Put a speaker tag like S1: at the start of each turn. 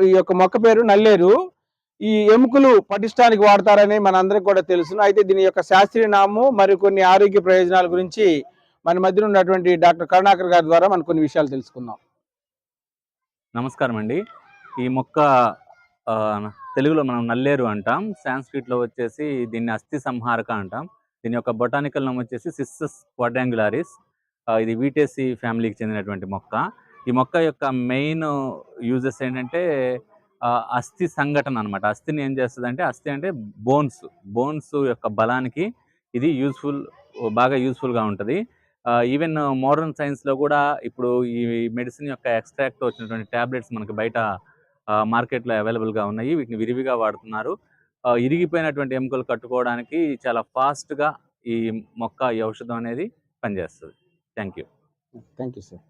S1: ఈ యొక్క మొక్క పేరు నల్లేరు. ఈ ఎముకలు పటిష్టానికి వాడతారని మనందరికి కూడా తెలుసును. అయితే దీని యొక్క శాస్త్రీయ నామము మరికొన్ని ఆరోగ్య ప్రయోజనాల గురించి మన మధ్యన ఉన్నటువంటి డాక్టర్ కరుణాకర్ గారి ద్వారా మనం కొన్ని విషయాలు తెలుసుకుందాం.
S2: నమస్కారం అండి. ఈ మొక్క తెలుగులో మనం నల్లేరు అంటాం. సాంస్క్రిట్లో వచ్చేసి దీన్ని అస్థి సంహారక అంటాం. దీని యొక్క బొటానికల్ నేమ్ వచ్చేసి సిస్సస్ క్వాడ్రాంగులారిస్. ఇది వీటేసి ఫ్యామిలీకి చెందినటువంటి మొక్క. ఈ మొక్క యొక్క మెయిన్ యూజెస్ ఏంటంటే అస్థి సంఘటన అనమాట. అస్థిని ఏం చేస్తుందంటే, అస్థి అంటే బోన్స్ యొక్క బలానికి ఇది బాగా యూస్ఫుల్గా ఉంటుంది. ఈవెన్ మోడర్న్ సైన్స్లో కూడా ఇప్పుడు ఈ మెడిసిన్ యొక్క ఎక్స్ట్రాక్ట్ వచ్చినటువంటి ట్యాబ్లెట్స్ మనకి బయట మార్కెట్లో అవైలబుల్గా ఉన్నాయి. వీటిని విరివిగా వాడుతున్నారు. ఇరిగిపోయినటువంటి ఎముకలు కట్టుకోవడానికి చాలా ఫాస్ట్గా ఈ మొక్క, ఈ ఔషధం అనేది పనిచేస్తుంది. Thank you
S1: sir.